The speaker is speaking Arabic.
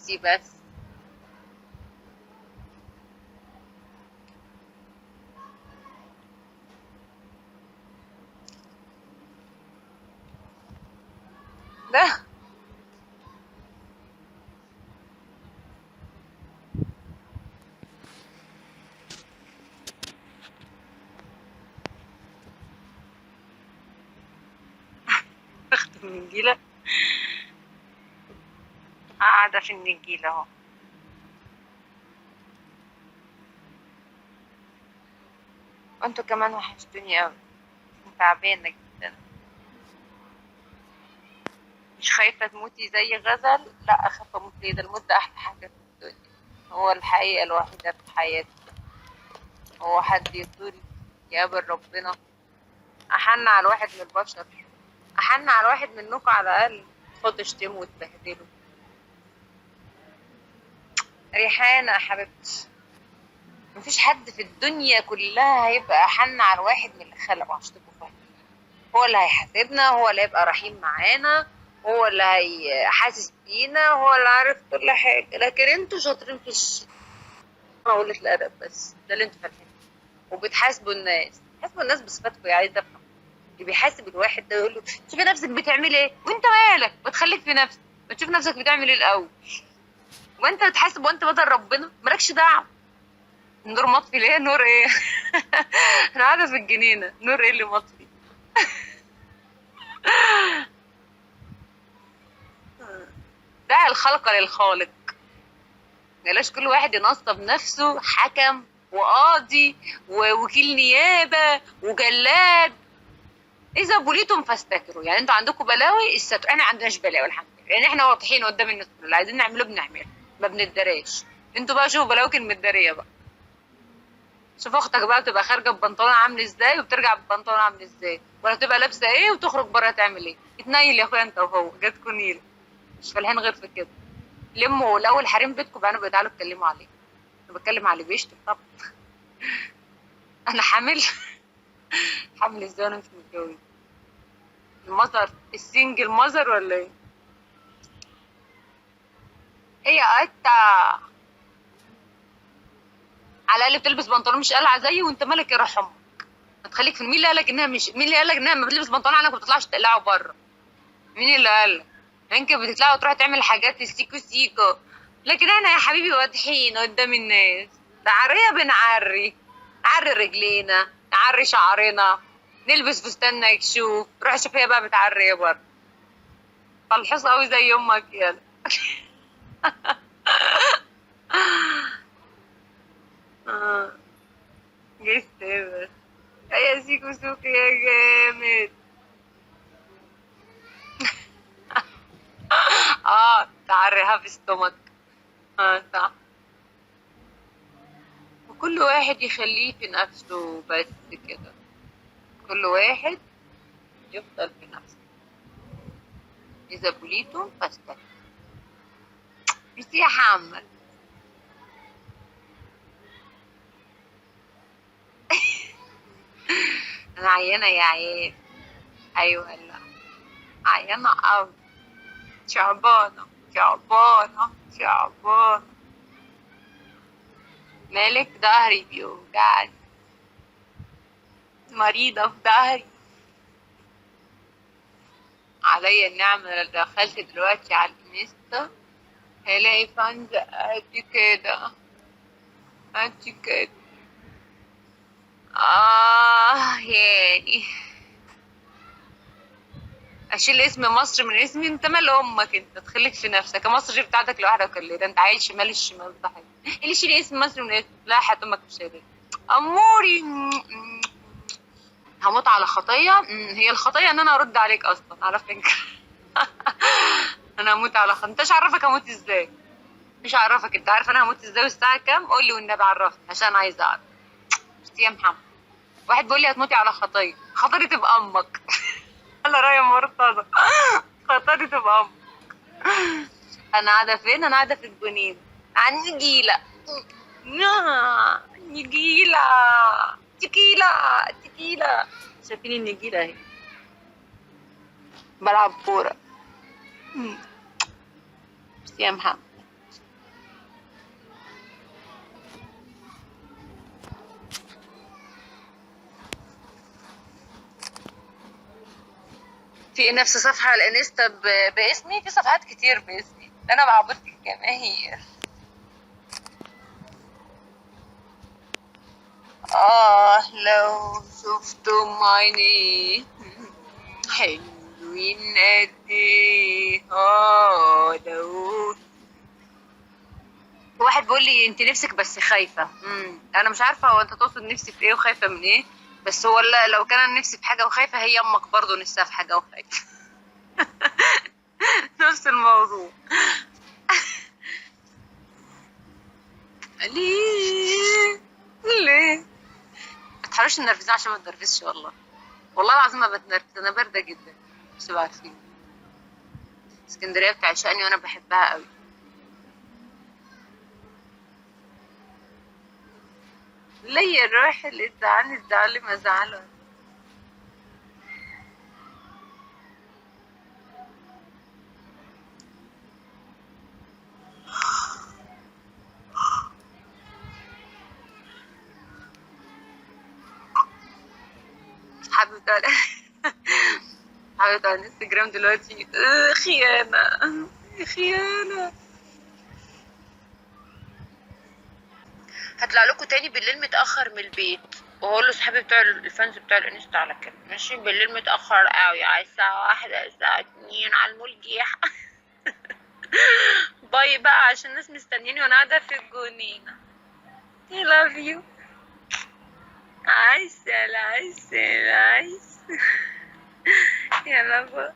نفسي بس. ده اخت النجيلة قاعدة في النجيلة اهو. وانتوا كمان وحشتوني اوي، تعبانة جدا. مش خايفة تموتي زي غزل؟ لا اخاف اموت ليه؟ ده الموت ده احلى حاجة في الدنيا، هو الحقيقة الوحيدة في حياتي. هو حد يطول يقابل ربنا؟ احن على الواحد من البشر، احن على الواحد منكم على الاقل. خد اشتموا وتبهدلوا. ريحانة يا حبيبتي، مفيش حد في الدنيا كلها هيبقى احن على الواحد من اللي خلقه عشان تبقوا فاهمين. هو اللي هيحاسبنا، هو اللي هيبقى رحيم معانا، هو اللي هيحاسس بينا، هو اللي عارف كل حاجة. لكن انتوا شاطرين في قلة الأدب بس، ده اللي انتوا فاهمينه. وبتحاسبوا الناس، بتحاسبوا الناس بصفاتكم. يعني ده اللي بيحاسب الواحد ده يقول له شوفي نفسك بتعمل ايه، وانت مالك؟ ما تخليك في نفسك، ما تشوف نفسك بتعمل ايه الاول. وانت بتحاسب وانت بدل ربنا مالكش دعوه. النور مطفي ليه؟ نور ايه؟ انا قاعده في الجنينه، نور ايه اللي مطفي؟ دع الخلق للخالق. بلاش كل واحد ينصب نفسه حكم وقاضي ووكيل نيابه وجلاد. اذا بليتم فاستتروا. يعني انتوا عندكم بلاوي، الستر. احنا ما عندناش بلاوي الحمد لله، يعني احنا واضحين قدام الناس، اللي عايزين نعمله بنعمله، ما بندراش. انتوا بقى شوفوا بلاويكم المداريه بقى. شوف اختك بقى بتبقى خارجه ببنطلون عامل ازاي، وبترجع ببنطلون عامل ازاي، ولا بتبقى لابسه ايه وتخرج بره تعمل ايه. اتنيل يا اخويا انت وهو، جاتكوا نيله. مش فالحين غير في كده. لموا الاول حريم بيتكم بقى تعالوا اتكلموا عليه. انا بتكلم على اللي بيشتم طبعا. انا حامل. حامل ازاي وانا مش متجوزه؟ المظهر السنجل مظهر ولا ايه؟ هي قطة على الاقل بتلبس بنطلون مش قلعه زيي، وانت مالك يا روح امك؟ ما تخليك في مين اللي قالك انها مش، مين اللي قالك انها ما بتلبس بنطلون عنك ما بتطلعش تقلعه بره؟ مين اللي قالك؟ يمكن بتطلع وتروح تعمل حاجات السيكو سيكو، لكن احنا يا حبيبي واضحين قدام الناس. تعريه بنعري، نعري رجلينا، نعري شعرنا، نلبس فستان يكشوف. روح شوف هي بقى بتعري ايه بره. فالحص قوي زي امك يلا. اه جيت بس. يا سيكو سوكي يا جامد. اه تعريها في ستومك. اه صح. وكل واحد يخليه في نفسه بس كده. كل واحد يفضل في نفسه. إذا بليتم فاستكبروا. مش يا حمد. أنا عيانة يا عيال. أيوة لا، عيانة أوي. تعبانة تعبانة تعبانة. مالك؟ ضهري بيوجعني، مريضة في ضهري. عليا النعمة لو دخلت دلوقتي على الانستا هلاقي فانز قد كده، قد كده. يعني اشيل اسم مصر من اسمي؟ انت مال امك؟ انت تخليك في نفسك. مصر بتاعتك لوحدك ولا ايه؟ ده انت عيل شمال الشمال صحيح. ايه اللي يشيل اسم مصر من اسمك؟ لا حياة امك مش شايلاه. اموري. هموت على خطيه. هي الخطيه ان انا ارد عليك اصلا على فكره. انا هموت على خطيه. انت مش عارفك هموت ازاي؟ مش عارفك. انت عارف انا هموت ازاي والساعه كام؟ قول لي والنبي عرفني عشان عايزه اعرف. يا محمد، واحد بيقول لي هتموتي على خطيه، خطري تبقى امك. انا رايه مرتضى. خطري تبقى امك. انا قاعده فين؟ انا قاعده في الجنينه عن نجيله. نجيله، تكيله، تكيله. شايفين النجيله اهي، بلعب كوره. يا محمد في نفس صفحة على الانستا باسمي، في صفحات كتير باسمي، انا بعبد الجماهير. لو شفتم عيني حلوين قد ايه، لو واحد بيقول لي انت نفسك بس خايفة. انا مش عارفة هو انت تقصد نفسي في ايه وخايفة من ايه، بس هو لا، لو كان أنا نفسي في حاجة وخايفة، هي امك برضو نفسها في حاجة وخايفة. نفس الموضوع. ليه؟ ليه؟ ما تحاولش تنرفزني عشان ما تنرفزش والله. والله العظيم ما بتنرفز، انا باردة جدا، مش تبقى عارفين. اسكندرية بتعشقني وانا بحبها قوي. ليه الروح اللي تزعلني تزعلي ما زعله. حبيبتي على حبيبتي على الانستجرام دلوقتي، خيانة، خيانة. هطلع لكم تاني بالليل متأخر من البيت، وهقول لصحابي بتوع الفانز بتوع الانستا على كده، ماشي؟ بالليل متأخر قوي، على الساعة 1 الساعة 2 على المرجيح. باي بقى، عشان الناس مستنياني وانا قاعدة في الجنينة. I love you. عسل عسل عسل. يلا باي.